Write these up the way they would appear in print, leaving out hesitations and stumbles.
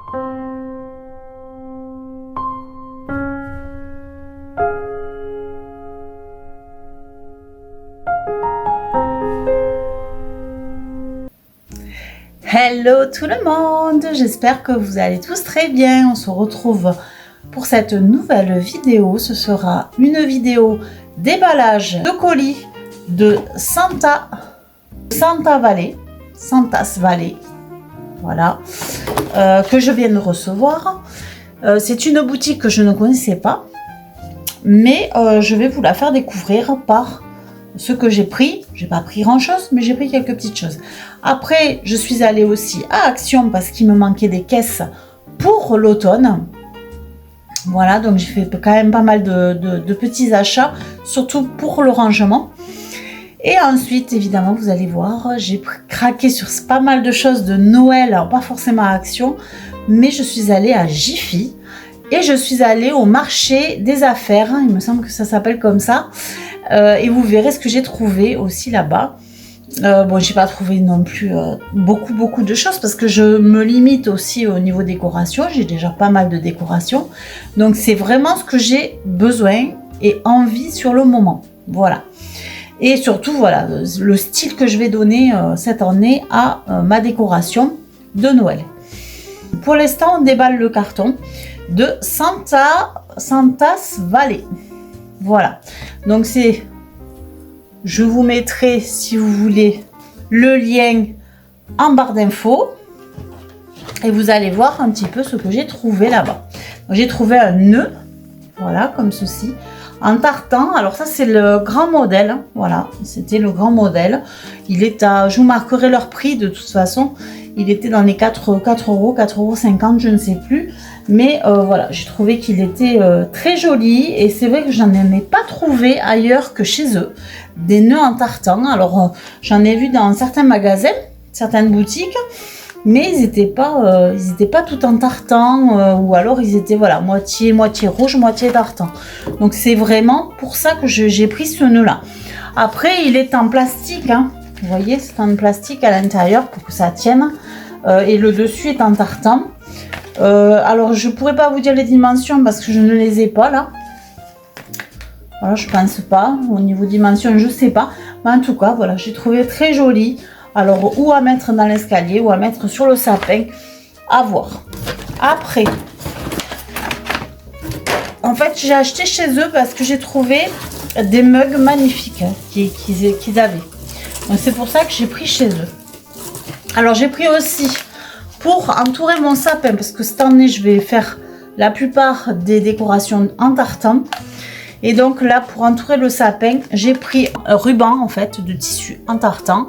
Hello tout le monde, j'espère que vous allez tous très bien. On se retrouve pour cette nouvelle vidéo. Ce sera une vidéo déballage de colis de Santas Valley, voilà, que je viens de recevoir. C'est une boutique que je ne connaissais pas, mais je vais vous la faire découvrir par ce que j'ai pris. J'ai pas pris grand chose, mais j'ai pris quelques petites choses. Après, je suis allée aussi à Action parce qu'il me manquait des caisses pour l'automne. Voilà, donc j'ai fait quand même pas mal de petits achats, surtout pour le rangement. Et ensuite, évidemment, vous allez voir, j'ai craqué sur pas mal de choses de Noël, alors pas forcément à Action, mais je suis allée à Jiffy et je suis allée au marché des affaires, il me semble que ça s'appelle comme ça. Et vous verrez ce que j'ai trouvé aussi là-bas. Bon, j'ai pas trouvé non plus beaucoup de choses parce que je me limite aussi au niveau décoration. J'ai déjà pas mal de décoration. Donc c'est vraiment ce que j'ai besoin et envie sur le moment. Voilà. Et surtout, voilà, le style que je vais donner cette année à ma décoration de Noël. Pour l'instant, on déballe le carton de Santas Valley. Voilà, donc je vous mettrai, si vous voulez, le lien en barre d'infos et vous allez voir un petit peu ce que j'ai trouvé là-bas. J'ai trouvé un nœud, voilà, comme ceci, en tartan. Alors ça, c'est le grand modèle, hein, voilà, c'était le grand modèle. Il est à, je vous marquerai leur prix de toute façon, il était dans les 4 €, 4,50 €, je ne sais plus. Mais voilà, j'ai trouvé qu'il était très joli et c'est vrai que j'en ai pas trouvé ailleurs que chez eux. Des nœuds en tartan. Alors j'en ai vu dans certains magasins, certaines boutiques, mais ils n'étaient pas tout en tartan ou alors ils étaient voilà moitié rouge, moitié tartan. Donc c'est vraiment pour ça que j'ai pris ce nœud là. Après il est en plastique, hein. Vous voyez, c'est en plastique à l'intérieur pour que ça tienne et le dessus est en tartan. Alors je pourrais pas vous dire les dimensions parce que je ne les ai pas là. Voilà, je pense pas. Au niveau dimension, je sais pas. Mais en tout cas, voilà, j'ai trouvé très joli. Alors, ou à mettre dans l'escalier ou à mettre sur le sapin, à voir. Après, en fait, j'ai acheté chez eux parce que j'ai trouvé des mugs magnifiques hein, qu'ils avaient. Donc c'est pour ça que j'ai pris chez eux. Alors j'ai pris aussi pour entourer mon sapin, parce que cette année je vais faire la plupart des décorations en tartan. Et donc là, pour entourer le sapin, j'ai pris un ruban en fait de tissu en tartan.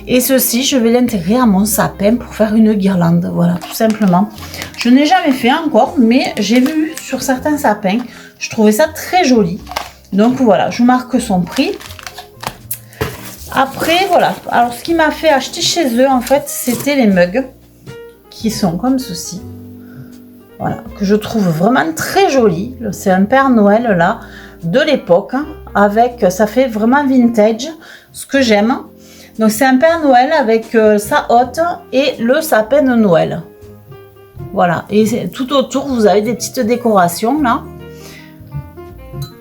Et ceci, je vais l'intégrer à mon sapin pour faire une guirlande. Voilà, tout simplement. Je n'ai jamais fait encore, mais j'ai vu sur certains sapins. Je trouvais ça très joli. Donc voilà, je marque son prix. Après, voilà. Alors, ce qui m'a fait acheter chez eux, en fait, c'était les mugs. Qui sont comme ceci, voilà, que je trouve vraiment très joli. C'est un Père Noël là de l'époque hein, avec, ça fait vraiment vintage, ce que j'aime. Donc c'est un Père Noël avec sa hotte et le sapin de Noël. Voilà, et tout autour vous avez des petites décorations là.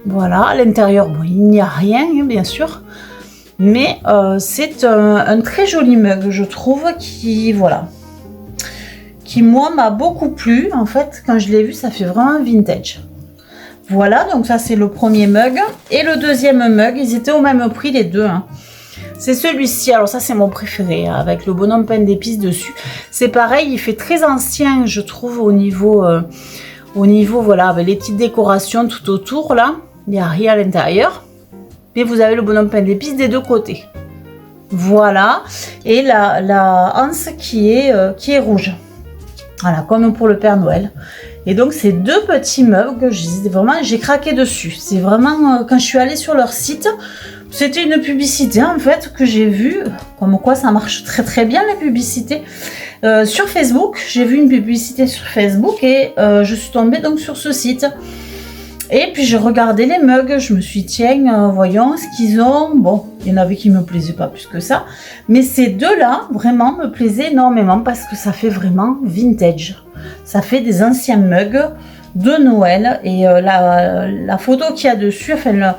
Voilà, à l'intérieur, bon, il n'y a rien hein, bien sûr, mais c'est un très joli mug, je trouve, qui voilà. Qui moi m'a beaucoup plu en fait quand je l'ai vu, ça fait vraiment vintage. Voilà, donc ça c'est le premier mug et le deuxième mug, ils étaient au même prix les deux hein. C'est celui-ci, alors ça c'est mon préféré avec le bonhomme pain d'épices dessus. C'est pareil, il fait très ancien je trouve au niveau voilà avec les petites décorations tout autour là, il n'y a rien à l'intérieur, mais vous avez le bonhomme pain d'épices des deux côtés. Voilà, et la anse qui est rouge. Voilà, comme pour le Père Noël. Et donc, ces deux petits mugs, j'ai craqué dessus. C'est vraiment, quand je suis allée sur leur site, c'était une publicité, en fait, que j'ai vue. Comme quoi, ça marche très très bien, les publicités. Sur Facebook, j'ai vu une publicité sur Facebook et je suis tombée donc sur ce site. Et puis je regardais les mugs, je me suis dit, tiens, voyons ce qu'ils ont. Bon, il y en avait qui me plaisaient pas plus que ça. Mais ces deux-là, vraiment, me plaisaient énormément parce que ça fait vraiment vintage. Ça fait des anciens mugs de Noël. Et la photo qu'il y a dessus, enfin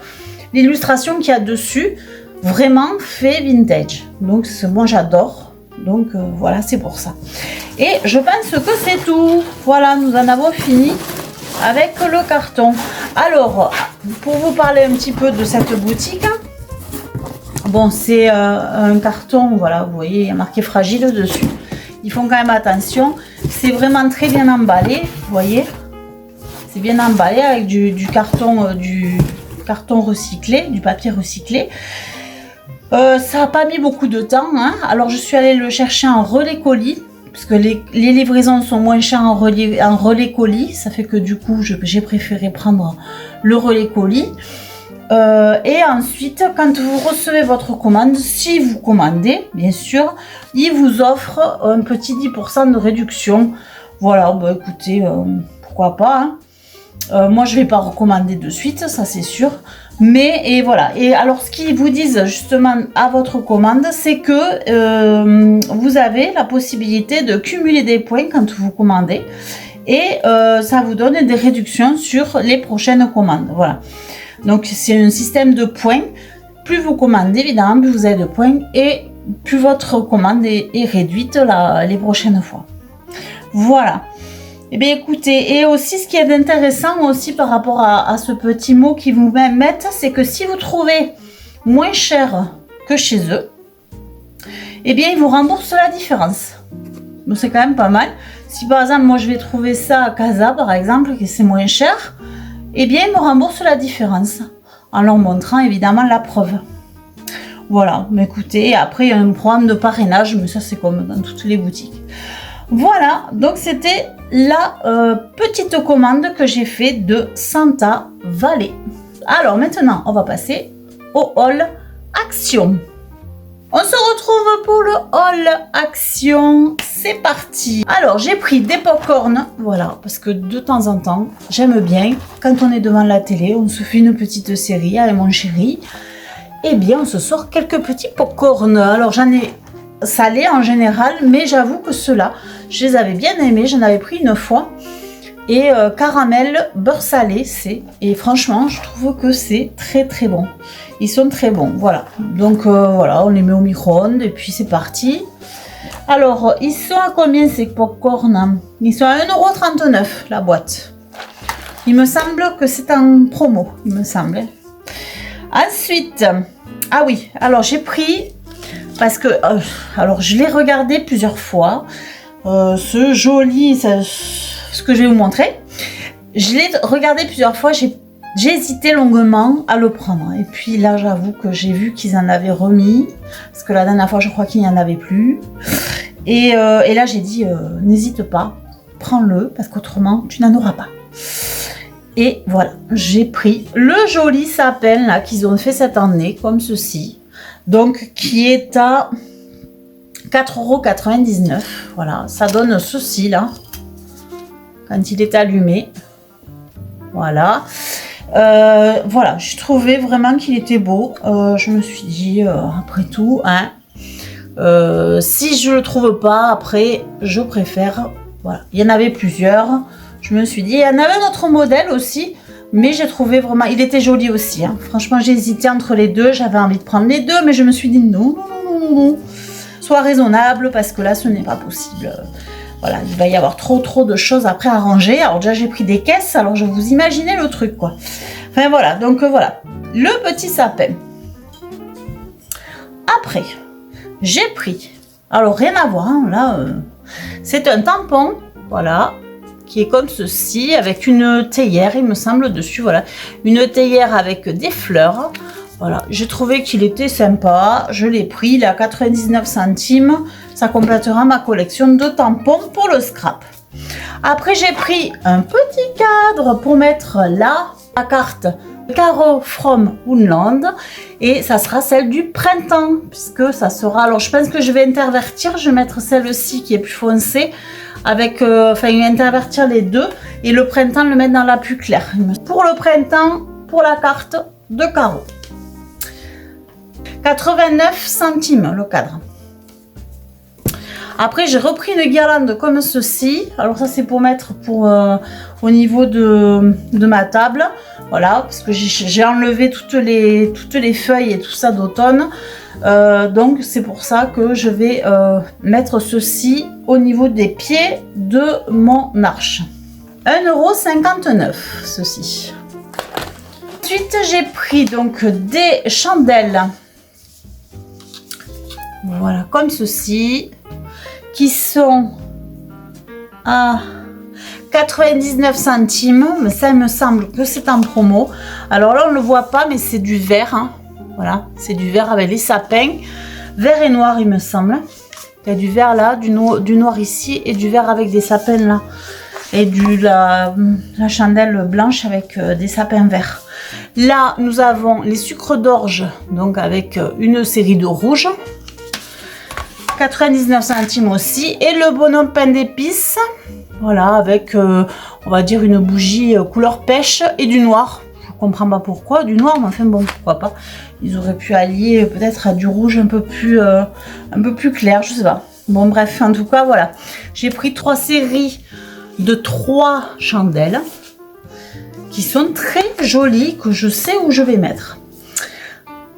l'illustration qu'il y a dessus, vraiment fait vintage. Donc moi j'adore. Donc voilà, c'est pour ça. Et je pense que c'est tout. Voilà, nous en avons fini avec le carton. Alors, pour vous parler un petit peu de cette boutique, bon, c'est un carton, voilà, vous voyez, il y a marqué fragile dessus. Ils font quand même attention. C'est vraiment très bien emballé, vous voyez. C'est bien emballé avec du carton recyclé, du papier recyclé. Ça n'a pas mis beaucoup de temps, hein. Alors je suis allée le chercher en relais colis, parce que les livraisons sont moins chères en relais colis. Ça fait que du coup j'ai préféré prendre le relais colis. Et ensuite, quand vous recevez votre commande, si vous commandez, bien sûr, il vous offre un petit 10% de réduction. Voilà, bah écoutez, pourquoi pas, hein. Moi je vais pas recommander de suite, ça c'est sûr. Mais et voilà. Et alors ce qu'ils vous disent justement à votre commande, c'est que vous avez la possibilité de cumuler des points quand vous commandez. Et ça vous donne des réductions sur les prochaines commandes. Voilà. Donc c'est un système de points. Plus vous commandez, évidemment, plus vous avez de points et plus votre commande est réduite les prochaines fois. Voilà. Eh bien écoutez, et aussi ce qui est intéressant aussi par rapport à ce petit mot qu'ils vous mettent, c'est que si vous trouvez moins cher que chez eux, eh bien ils vous remboursent la différence. Donc c'est quand même pas mal. Si par exemple moi je vais trouver ça à Casa par exemple, et c'est moins cher, eh bien ils me remboursent la différence en leur montrant évidemment la preuve. Voilà, mais écoutez, après il y a un programme de parrainage, mais ça c'est comme dans toutes les boutiques. Voilà, donc c'était la petite commande que j'ai fait de Santa Valley. Alors maintenant, on va passer au haul action. On se retrouve pour le haul action. C'est parti. Alors, j'ai pris des pop-corn, voilà, parce que de temps en temps, j'aime bien, quand on est devant la télé, on se fait une petite série avec mon chéri. Eh bien, on se sort quelques petits pop-corn. Alors, j'en ai salé en général, mais j'avoue que ceux-là, je les avais bien aimés, j'en avais pris une fois. Et caramel, beurre salé, et franchement, je trouve que c'est très très bon. Ils sont très bons, voilà. Donc voilà, on les met au micro-ondes et puis c'est parti. Alors, ils sont à combien ces popcorn? Ils sont à 1,39 € la boîte. Il me semble que c'est en promo, il me semble. Ensuite, ah oui, alors j'ai pris... Parce que, alors je l'ai regardé plusieurs fois, ce joli, ce que je vais vous montrer, je l'ai regardé plusieurs fois, j'ai hésité longuement à le prendre. Et puis là, j'avoue que j'ai vu qu'ils en avaient remis, parce que la dernière fois, je crois qu'il n'y en avait plus. Et là, j'ai dit, n'hésite pas, prends-le, parce qu'autrement, tu n'en auras pas. Et voilà, j'ai pris le joli sapin là qu'ils ont fait cette année, comme ceci. Donc, qui est à 4,99 €. Voilà, ça donne ceci là, quand il est allumé. Voilà. Voilà, je trouvais vraiment qu'il était beau. Je me suis dit, après tout, hein, si je le trouve pas, après, je préfère. Voilà, il y en avait plusieurs. Je me suis dit, il y en avait un autre modèle aussi. Mais j'ai trouvé vraiment... Il était joli aussi. Hein. Franchement, j'ai hésité entre les deux. J'avais envie de prendre les deux. Mais je me suis dit non. Sois raisonnable parce que là, ce n'est pas possible. Voilà, il va y avoir trop de choses après à ranger. Alors déjà, j'ai pris des caisses. Alors, je vous imaginez le truc, quoi. Enfin, voilà. Donc, voilà. Le petit sapin. Après, j'ai pris... Alors, rien à voir. Hein, là, c'est un tampon. Voilà. Qui est comme ceci, avec une théière, il me semble, dessus, voilà. Une théière avec des fleurs. Voilà, j'ai trouvé qu'il était sympa. Je l'ai pris, il est à 99 centimes. Ça complétera ma collection de tampons pour le scrap. Après, j'ai pris un petit cadre pour mettre là la carte Carreau from Woodland et ça sera celle du printemps puisque ça sera, alors je pense que je vais intervertir, je vais mettre celle-ci qui est plus foncée avec, intervertir les deux et le printemps le mettre dans la plus claire. Pour le printemps, pour la carte de carreau, 89 centimes le cadre. Après j'ai repris une guirlande comme ceci, alors ça c'est pour mettre au niveau de ma table, voilà, parce que j'ai enlevé toutes les feuilles et tout ça d'automne, donc c'est pour ça que je vais mettre ceci au niveau des pieds de mon arche. 1,59 € ceci. Ensuite j'ai pris donc des chandelles, voilà comme ceci, qui sont à 99 centimes, mais ça il me semble que c'est en promo. Alors là on ne le voit pas, mais c'est du vert, hein. Voilà, c'est du vert avec les sapins, vert et noir il me semble. Il y a du vert là, du noir ici et du vert avec des sapins là, et la chandelle blanche avec des sapins verts. Là nous avons les sucres d'orge, donc avec une série de rouges, 99 centimes aussi, et le bonhomme pain d'épices, voilà, avec on va dire une bougie couleur pêche et du noir. Je comprends pas pourquoi du noir, mais enfin bon, pourquoi pas. Ils auraient pu allier peut-être à du rouge un peu plus clair, je sais pas. Bon bref, en tout cas voilà, j'ai pris 3 séries de 3 chandelles qui sont très jolies, que je sais où je vais mettre.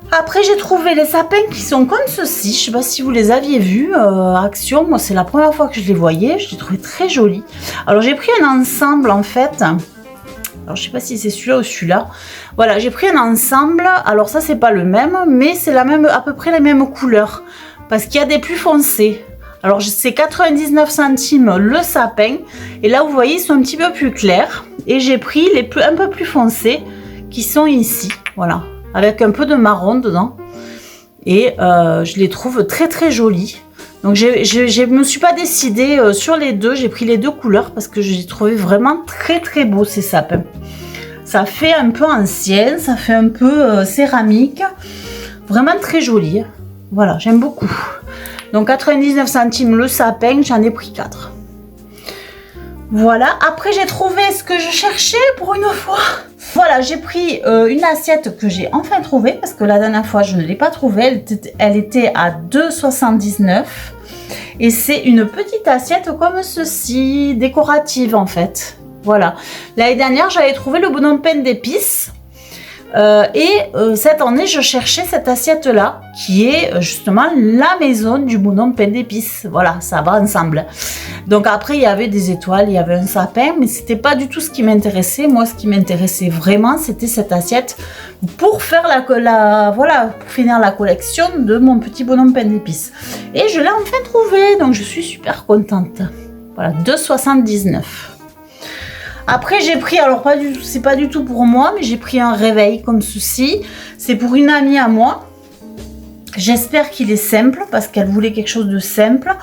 Après j'ai trouvé les sapins qui sont comme ceci, je sais pas si vous les aviez vus Action, moi c'est la première fois que je les voyais, je les trouvais très jolis. Alors j'ai pris un ensemble en fait, alors je sais pas si c'est celui-là ou celui-là, voilà j'ai pris un ensemble, alors ça c'est pas le même, mais c'est à peu près la même couleur, parce qu'il y a des plus foncés. Alors c'est 99 centimes le sapin, et là vous voyez ils sont un petit peu plus clairs, et j'ai pris un peu plus foncés qui sont ici, voilà, avec un peu de marron dedans, et je les trouve très très jolis. Donc je me suis pas décidée sur les deux, j'ai pris les deux couleurs parce que je les trouvais vraiment très très beaux ces sapins. Ça fait un peu ancien, ça fait un peu céramique, vraiment très joli. Voilà, j'aime beaucoup. Donc 99 centimes le sapin, j'en ai pris 4. Voilà, après j'ai trouvé ce que je cherchais pour une fois. Voilà, j'ai pris une assiette que j'ai enfin trouvée, parce que la dernière fois je ne l'ai pas trouvée, elle était à 2,79 €. Et c'est une petite assiette comme ceci, décorative en fait. Voilà, l'année dernière j'avais trouvé le bonhomme pain d'épices. Cette année je cherchais cette assiette là qui est justement la maison du bonhomme pain d'épices. Voilà, ça va ensemble. Donc après il y avait des étoiles, il y avait un sapin, mais c'était pas du tout ce qui m'intéressait. Moi ce qui m'intéressait vraiment c'était cette assiette pour faire voilà, pour finir la collection de mon petit bonhomme pain d'épices. Et je l'ai enfin trouvé, donc je suis super contente. Voilà, 2,79 €. Après j'ai pris, alors c'est pas du tout pour moi, mais j'ai pris un réveil comme ceci. C'est pour une amie à moi. J'espère qu'il est simple parce qu'elle voulait quelque chose de simple.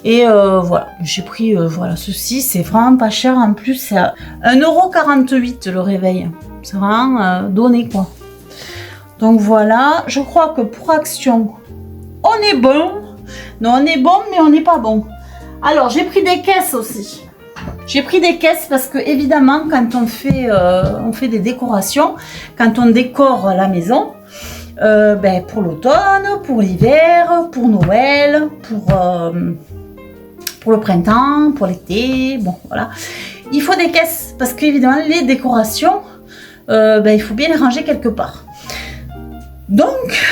Et voilà, j'ai pris voilà, ceci. C'est vraiment pas cher en plus. C'est à 1,48 € le réveil. C'est vraiment donné quoi. Donc voilà, je crois que pour Action, on est bon. Non, on est bon, mais on n'est pas bon. Alors j'ai pris des caisses aussi. J'ai pris des caisses parce que évidemment quand on fait des décorations, quand on décore la maison, pour l'automne, pour l'hiver, pour Noël, pour le printemps, pour l'été, bon voilà, il faut des caisses parce qu'évidemment les décorations, il faut bien les ranger quelque part. Donc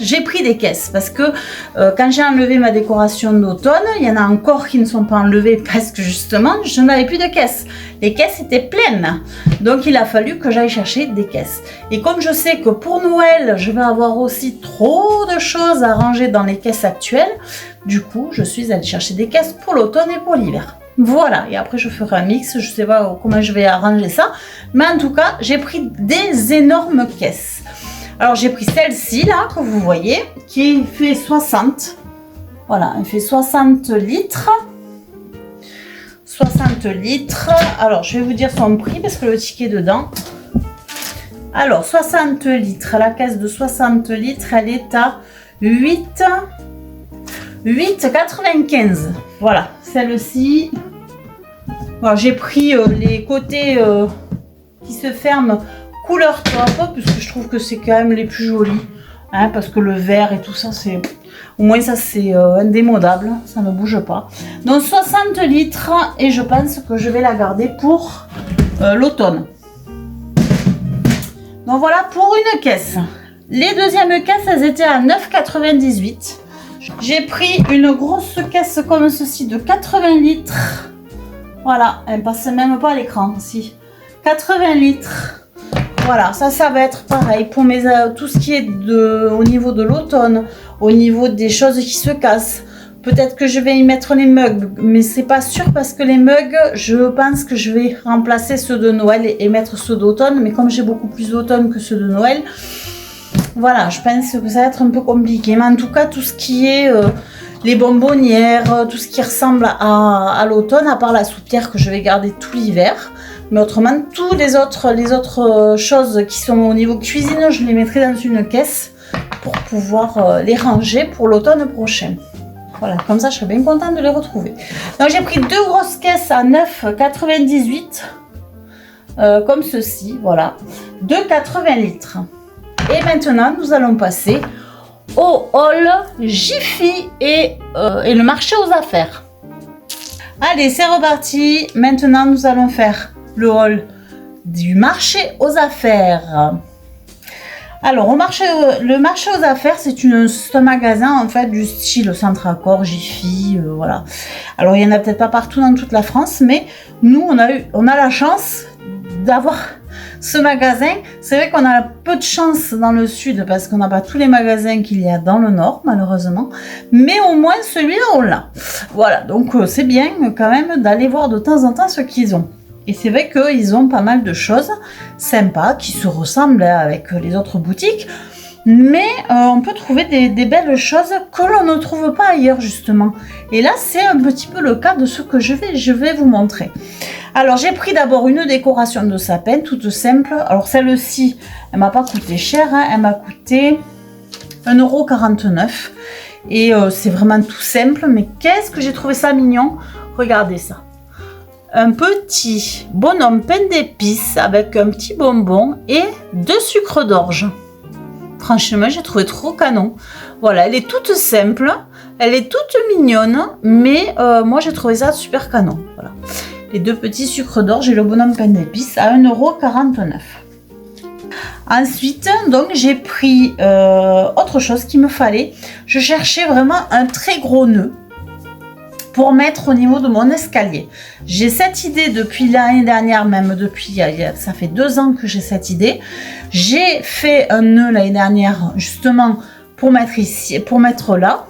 j'ai pris des caisses parce que quand j'ai enlevé ma décoration d'automne, il y en a encore qui ne sont pas enlevées parce que justement je n'avais plus de caisses. Les caisses étaient pleines, donc il a fallu que j'aille chercher des caisses. Et comme je sais que pour Noël je vais avoir aussi trop de choses à ranger dans les caisses actuelles, du coup je suis allée chercher des caisses pour l'automne et pour l'hiver. Voilà, et après je ferai un mix, je sais pas comment je vais arranger ça, mais en tout cas j'ai pris des énormes caisses. Alors j'ai pris celle-ci là que vous voyez qui fait 60, voilà, elle fait 60 litres. 60 litres. Alors je vais vous dire son prix parce que le ticket est dedans. Alors, 60 litres. La caisse de 60 litres, elle est à 8,95. Voilà, celle-ci. Bon, j'ai pris les côtés qui se ferment couleur taupe, puisque je trouve que c'est quand même les plus jolis. Hein, parce que le vert et tout ça, c'est... Au moins ça c'est indémodable, ça ne bouge pas. Donc 60 litres et je pense que je vais la garder pour l'automne. Donc voilà pour une caisse. Les deuxièmes caisses, elles étaient à 9,98. J'ai pris une grosse caisse comme ceci de 80 litres. Voilà, elle passe même pas à l'écran, si. 80 litres. Voilà, ça va être pareil pour mes, tout ce qui est au niveau de l'automne, au niveau des choses qui se cassent. Peut-être que je vais y mettre les mugs, mais c'est pas sûr parce que les mugs, je pense que je vais remplacer ceux de Noël et mettre ceux d'automne. Mais comme j'ai beaucoup plus d'automne que ceux de Noël, voilà, je pense que ça va être un peu compliqué. Mais en tout cas, tout ce qui est les bonbonnières, tout ce qui ressemble à l'automne, à part la soupière que je vais garder tout l'hiver. Mais autrement, tous les autres choses qui sont au niveau cuisine, je les mettrai dans une caisse pour pouvoir les ranger pour l'automne prochain. Voilà, comme ça, je serai bien contente de les retrouver. Donc, j'ai pris deux grosses caisses à 9,98 comme ceci, voilà, de 80 litres. Et maintenant, nous allons passer au haul Jiffy et le marché aux affaires. Allez, c'est reparti. Maintenant, nous allons faire le haul du marché aux affaires. Alors, le marché aux affaires, c'est un magasin en fait du style Centracor, Jiffy, voilà. Alors, il y en a peut-être pas partout dans toute la France, mais nous, on a la chance d'avoir ce magasin. C'est vrai qu'on a peu de chance dans le sud parce qu'on n'a pas tous les magasins qu'il y a dans le nord, malheureusement. Mais au moins, celui-là, on l'a. Voilà, donc c'est bien quand même d'aller voir de temps en temps ce qu'ils ont. Et c'est vrai qu'ils ont pas mal de choses sympas qui se ressemblent avec les autres boutiques. Mais on peut trouver des belles choses que l'on ne trouve pas ailleurs justement. Et là, c'est un petit peu le cas de ce que je vais vous montrer. Alors, j'ai pris d'abord une décoration de sapin toute simple. Alors, celle-ci, elle m'a pas coûté cher. Hein. Elle m'a coûté 1,49 €. Et c'est vraiment tout simple. Mais qu'est-ce que j'ai trouvé ça mignon. Regardez ça. Un petit bonhomme pain d'épices avec un petit bonbon et 2 sucres d'orge. Franchement, j'ai trouvé trop canon. Voilà, elle est toute simple, elle est toute mignonne, mais moi j'ai trouvé ça super canon. Voilà. Les 2 petits sucres d'orge et le bonhomme pain d'épices à 1,49 €. Ensuite, donc j'ai pris autre chose qu'il me fallait. Je cherchais vraiment un très gros nœud pour mettre au niveau de mon escalier. J'ai cette idée depuis l'année dernière, même depuis, ça fait 2 ans que j'ai cette idée. J'ai fait un nœud l'année dernière justement pour mettre ici, pour mettre là.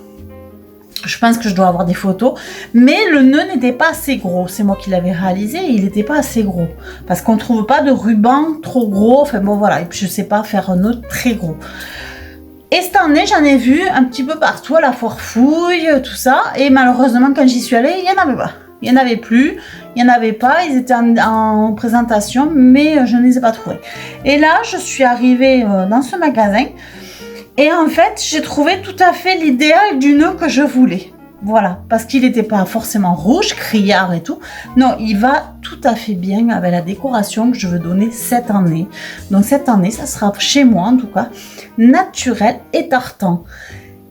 Je pense que je dois avoir des photos, mais le nœud n'était pas assez gros. C'est moi qui l'avais réalisé, il n'était pas assez gros parce qu'on ne trouve pas de ruban trop gros. Enfin bon voilà, et puis je sais pas faire un nœud très gros. Et cette année, j'en ai vu un petit peu partout à la foire fouille, tout ça. Et malheureusement, quand j'y suis allée, il n'y en avait pas. Il n'y en avait plus, il n'y en avait pas. Ils étaient en présentation, mais je ne les ai pas trouvés. Et là, je suis arrivée dans ce magasin. Et en fait, j'ai trouvé tout à fait l'idéal du nœud que je voulais. Voilà, parce qu'il n'était pas forcément rouge, criard et tout. Non, il va tout à fait bien avec la décoration que je veux donner cette année. Donc cette année, ça sera chez moi en tout cas, naturel et tartan.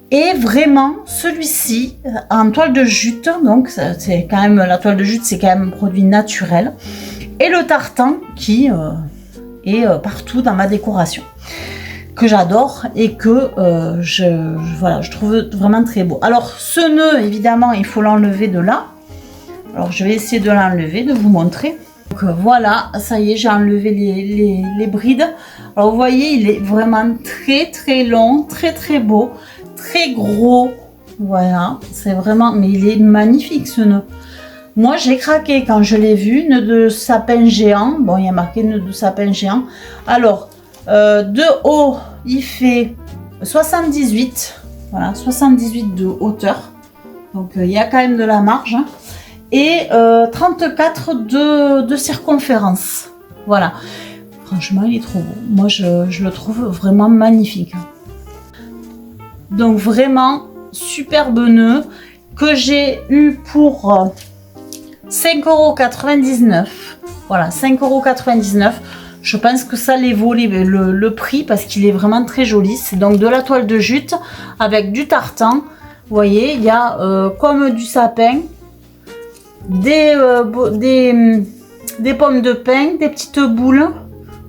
Et vraiment, celui-ci, en toile de jute, donc c'est quand même, la toile de jute, c'est quand même un produit naturel. Et le tartan qui est partout dans ma décoration, que j'adore et que voilà, je trouve vraiment très beau. Alors ce nœud, évidemment, il faut l'enlever de là. Alors je vais essayer de l'enlever, de vous montrer. Donc voilà, ça y est, j'ai enlevé les brides. Alors vous voyez, il est vraiment très très long, très très beau, très gros. Voilà, c'est vraiment, mais il est magnifique ce nœud. Moi j'ai craqué quand je l'ai vu, nœud de sapin géant. Bon, il y a marqué nœud de sapin géant. Alors de haut, il fait 78, voilà, 78 de hauteur. Donc il y a quand même de la marge. Hein. Et 34 de circonférence. Voilà. Franchement, il est trop beau. Moi, je le trouve vraiment magnifique. Donc, vraiment, superbe nœud que j'ai eu pour 5,99 €. Voilà, 5,99 €. Je pense que ça les vaut le prix parce qu'il est vraiment très joli. C'est donc de la toile de jute avec du tartan. Vous voyez, il y a comme du sapin, des pommes de pin, des petites boules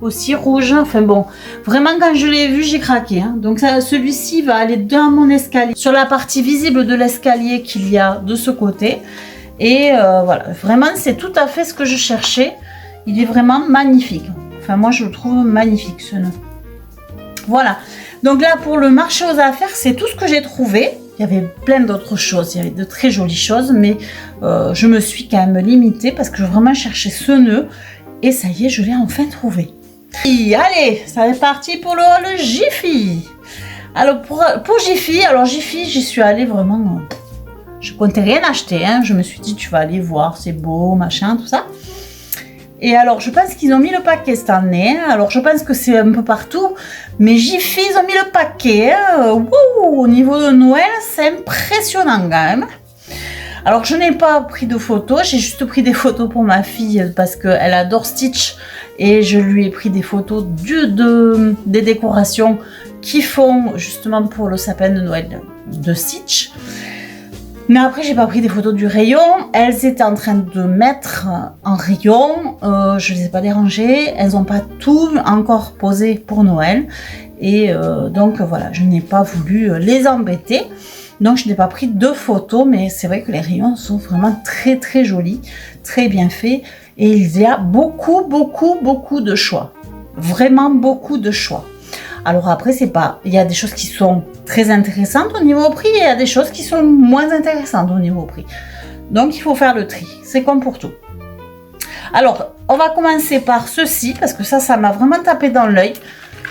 aussi rouges. Enfin bon, vraiment quand je l'ai vu, j'ai craqué. Hein. Donc celui-ci va aller dans mon escalier, sur la partie visible de l'escalier qu'il y a de ce côté. Et voilà, vraiment c'est tout à fait ce que je cherchais. Il est vraiment magnifique. Enfin moi je le trouve magnifique ce nœud. Voilà, donc là pour le marché aux affaires, c'est tout ce que j'ai trouvé. Il y avait plein d'autres choses, il y avait de très jolies choses, mais je me suis quand même limitée parce que je vraiment cherchais ce nœud. Et ça y est, je l'ai enfin trouvé. Et allez, ça est parti pour le haul Jiffy. Alors pour Jiffy, j'y suis allée vraiment... je comptais rien acheter, hein. Je me suis dit, tu vas aller voir, c'est beau, machin, tout ça. Et alors, je pense qu'ils ont mis le paquet cette année. Hein. Alors, je pense que c'est un peu partout. Mais Jiffy, ils ont mis le paquet. Hein. Wow, au niveau de Noël, c'est impressionnant quand même. Alors, je n'ai pas pris de photos. J'ai juste pris des photos pour ma fille parce qu'elle adore Stitch. Et je lui ai pris des photos des décorations qui font justement pour le sapin de Noël de Stitch. Mais après, j'ai pas pris des photos du rayon. Elles étaient en train de mettre en rayon. Je les ai pas dérangées. Elles n'ont pas tout encore posé pour Noël. Et donc voilà, je n'ai pas voulu les embêter. Donc je n'ai pas pris de photos. Mais c'est vrai que les rayons sont vraiment très très jolis. Très bien faits. Et il y a beaucoup de choix. Vraiment beaucoup de choix. Alors après, c'est pas... il y a des choses qui sont très intéressantes au niveau prix et il y a des choses qui sont moins intéressantes au niveau prix. Donc, il faut faire le tri. C'est comme pour tout. Alors, on va commencer par ceci parce que ça m'a vraiment tapé dans l'œil.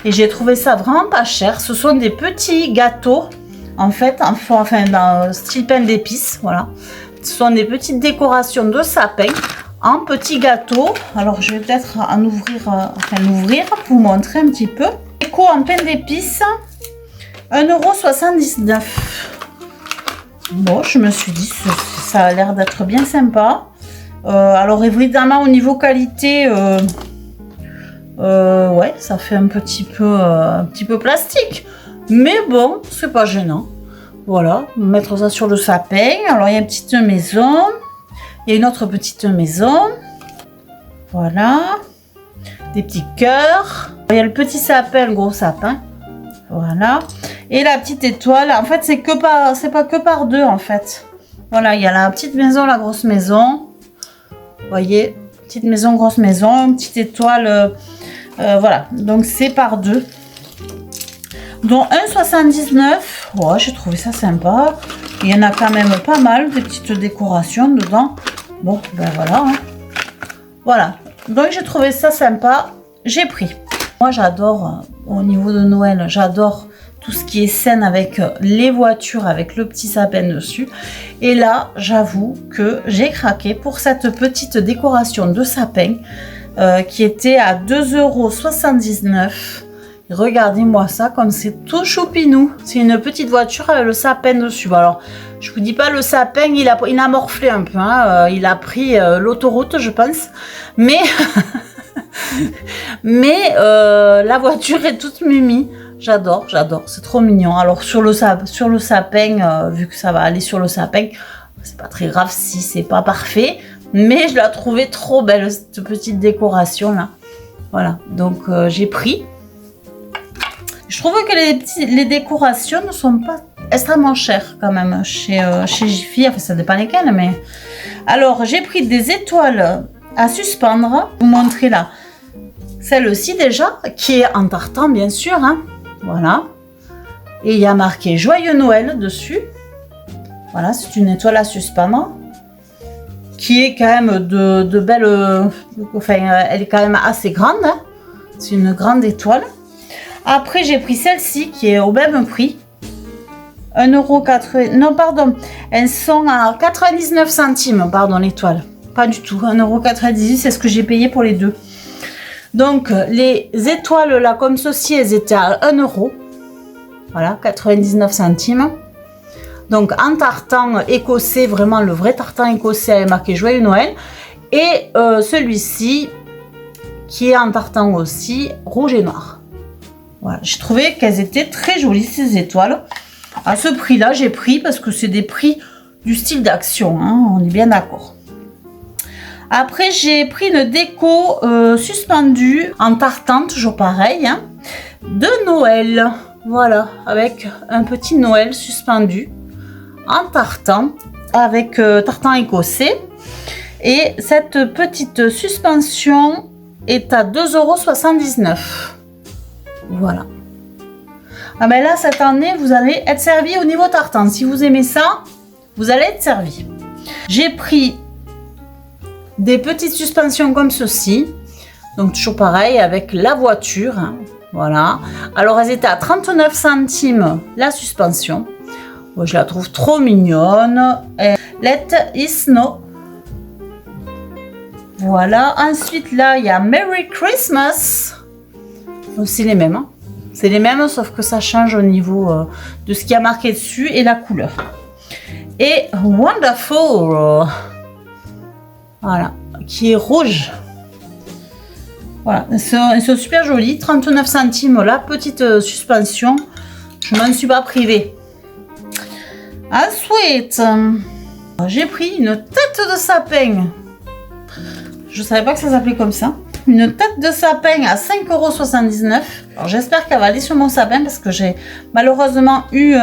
Et j'ai trouvé ça vraiment pas cher. Ce sont des petits gâteaux, en fait, dans style pain d'épices. Voilà. Ce sont des petites décorations de sapin en petits gâteaux. Alors, je vais peut-être l'ouvrir pour vous montrer un petit peu. Déco en pain d'épices, 1,79 €. Bon, je me suis dit, ça a l'air d'être bien sympa. Alors évidemment, au niveau qualité, ouais, ça fait un petit peu plastique. Mais bon, c'est pas gênant. Voilà, mettre ça sur le sapin. Alors, il y a une petite maison. Il y a une autre petite maison. Voilà. Des petits cœurs. Il y a le petit sapin, le gros sapin. Voilà. Et la petite étoile. En fait, c'est pas que par deux, en fait. Voilà, il y a la petite maison, la grosse maison. Vous voyez, petite maison, grosse maison, petite étoile. Voilà, donc c'est par deux. Donc 1,79 €. Ouais, j'ai trouvé ça sympa. Il y en a quand même pas mal, des petites décorations dedans. Bon, ben voilà. Hein. Voilà. Donc j'ai trouvé ça sympa. J'ai pris. Moi j'adore, au niveau de Noël, j'adore tout ce qui est scène avec les voitures, avec le petit sapin dessus. Et là, j'avoue que j'ai craqué pour cette petite décoration de sapin qui était à 2,79 €. Regardez-moi ça, comme c'est tout choupinou. C'est une petite voiture avec le sapin dessus. Alors, je vous dis pas, le sapin, il a morflé un peu. Hein. Il a pris l'autoroute, je pense. Mais, la voiture est toute mimi. J'adore. C'est trop mignon. Alors, sur le sapin, vu que ça va aller sur le sapin, c'est pas très grave si c'est pas parfait. Mais je la trouvais trop belle, cette petite décoration là. Voilà, donc j'ai pris. Je trouve que les décorations ne sont pas extrêmement chères quand même chez Jiffy. Enfin, ça dépend lesquelles, mais... Alors, j'ai pris des étoiles à suspendre. Je vous montrer là. Celle-ci déjà, qui est en tartan, bien sûr. Hein. Voilà. Et il y a marqué Joyeux Noël dessus. Voilà, c'est une étoile à suspendre. Qui est quand même de belles... Enfin, elle est quand même assez grande. Hein. C'est une grande étoile. Après, j'ai pris celle-ci qui est au même prix. 1,80 €. Non, pardon. Elles sont à 99 centimes, pardon, l'étoile. Pas du tout. 1,90 €, c'est ce que j'ai payé pour les deux. Donc, les étoiles là, comme ceci, elles étaient à 1 €. Voilà, 99 centimes. Donc, en tartan écossais, vraiment le vrai tartan écossais avec marqué Joyeux Noël. Et celui-ci, qui est en tartan aussi, rouge et noir. Voilà, j'ai trouvé qu'elles étaient très jolies, ces étoiles. À ce prix-là, j'ai pris parce que c'est des prix du style d'action, hein, on est bien d'accord. Après, j'ai pris une déco suspendue en tartan, toujours pareil, hein, de Noël. Voilà, avec un petit Noël suspendu en tartan, avec tartan écossais. Et cette petite suspension est à 2,79 €. Voilà. Ah ben là, cette année, vous allez être servi au niveau tartan. Si vous aimez ça, vous allez être servi. J'ai pris des petites suspensions comme ceci. Donc toujours pareil avec la voiture. Hein. Voilà. Alors elles étaient à 39 centimes la suspension. Moi, je la trouve trop mignonne. Et Let It Snow. Voilà. Ensuite là, il y a Merry Christmas. C'est les mêmes. Hein. C'est les mêmes, sauf que ça change au niveau de ce qui a marqué dessus et la couleur. Et Wonderful. Voilà. Qui est rouge. Voilà. Ils sont super jolis. 39 centimes la petite suspension. Je m'en suis pas privée. Ensuite, j'ai pris une tête de sapin. Je savais pas que ça s'appelait comme ça. Une tête de sapin à 5,79 €. Alors j'espère qu'elle va aller sur mon sapin parce que j'ai malheureusement eu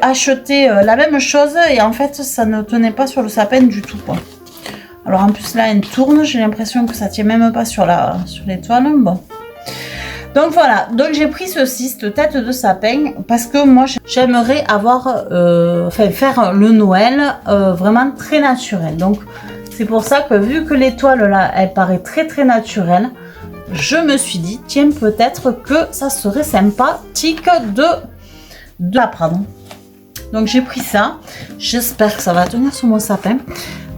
acheté la même chose et en fait ça ne tenait pas sur le sapin du tout, quoi. Alors en plus là elle tourne, j'ai l'impression que ça tient même pas sur l'étoile. Bon. Donc voilà, donc j'ai pris ceci, cette tête de sapin, parce que moi j'aimerais avoir, faire le Noël vraiment très naturel. Donc c'est pour ça que vu que l'étoile là, elle paraît très très naturelle, je me suis dit, tiens, peut-être que ça serait sympathique de la prendre. Donc j'ai pris ça, j'espère que ça va tenir sur mon sapin.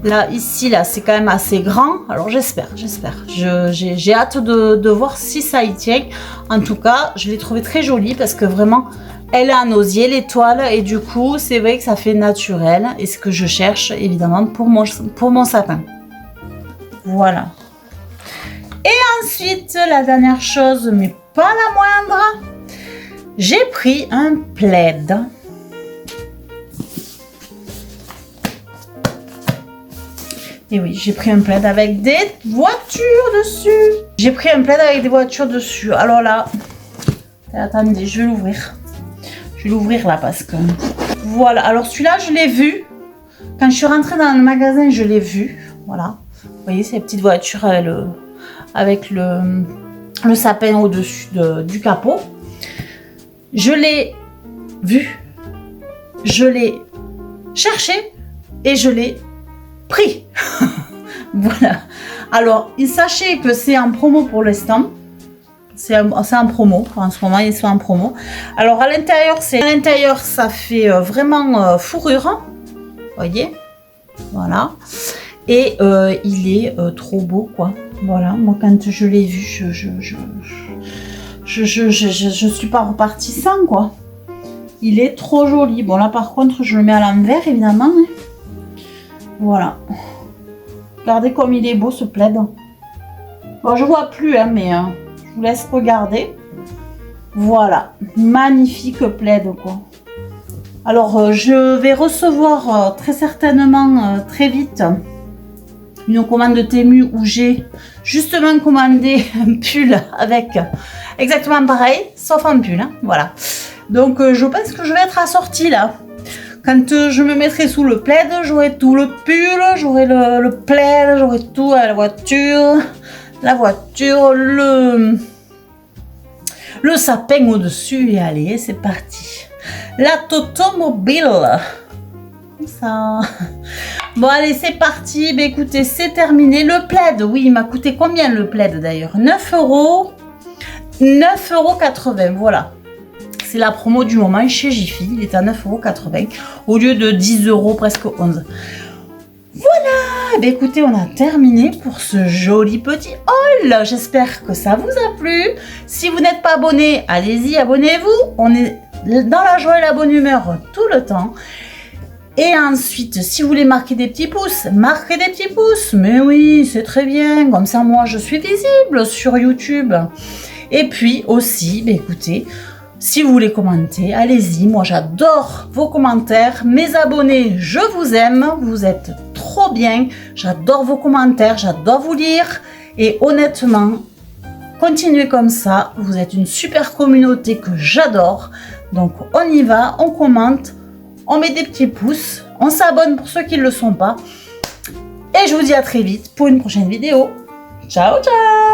Là, ici, là, c'est quand même assez grand, alors j'espère. J'ai hâte de voir si ça y tient. En tout cas, je l'ai trouvé très jolie parce que vraiment, elle est en osier, l'étoile, et du coup, c'est vrai que ça fait naturel. Et ce que je cherche, évidemment, pour mon sapin. Voilà. Et ensuite, la dernière chose, mais pas la moindre, j'ai pris un plaid. Et oui, j'ai pris un plaid avec des voitures dessus. J'ai pris un plaid avec des voitures dessus. Alors là, attendez, je vais l'ouvrir. Je vais l'ouvrir là parce que... Voilà, alors celui-là, je l'ai vu. Quand je suis rentrée dans le magasin, je l'ai vu. Voilà. Vous voyez, ces petites voitures avec le sapin au-dessus du capot. Je l'ai vu. Je l'ai cherché et je l'ai pris. Voilà. Alors, sachez que c'est en promo pour l'instant. C'est en promo. En ce moment, ils sont en promo. Alors, à l'intérieur, ça fait vraiment fourrure. Vous voyez? Voilà. Et il est trop beau, quoi. Voilà. Moi, quand je l'ai vu, je suis pas repartie sans, quoi. Il est trop joli. Bon, là, par contre, je le mets à l'envers, évidemment. Voilà. Regardez comme il est beau, ce plaid. Bon, je vois plus, hein, mais je vous laisse regarder. Voilà. Magnifique plaid, quoi. Alors, je vais recevoir très certainement, très vite, une commande de Temu où j'ai justement commandé un pull avec exactement pareil, sauf un pull. Hein, voilà. Donc, je pense que je vais être assortie, là. Quand je me mettrai sous le plaid, j'aurai tout le pull, j'aurai le plaid, j'aurai tout, la voiture, le sapin au-dessus, et allez, c'est parti. La Totomobile. Comme ça. Bon, allez, c'est parti. Ben, écoutez, c'est terminé. Le plaid, oui, il m'a coûté combien le plaid d'ailleurs? 9 €. 9,80 €, voilà. C'est la promo du moment chez Jiffy. Il est à 9,80 € au lieu de 10 € presque 11. Voilà. ben écoutez, on a terminé pour ce joli petit haul. J'espère que ça vous a plu. Si vous n'êtes pas abonné, allez-y, abonnez-vous. On est dans la joie et la bonne humeur tout le temps. Et ensuite, si vous voulez marquer des petits pouces, marquez des petits pouces. Mais oui, c'est très bien. Comme ça, moi, je suis visible sur YouTube. Et puis aussi, ben écoutez, si vous voulez commenter, allez-y. Moi, j'adore vos commentaires. Mes abonnés, je vous aime. Vous êtes trop bien. J'adore vos commentaires. J'adore vous lire. Et honnêtement, continuez comme ça. Vous êtes une super communauté que j'adore. Donc, on y va. On commente. On met des petits pouces. On s'abonne pour ceux qui ne le sont pas. Et je vous dis à très vite pour une prochaine vidéo. Ciao, ciao!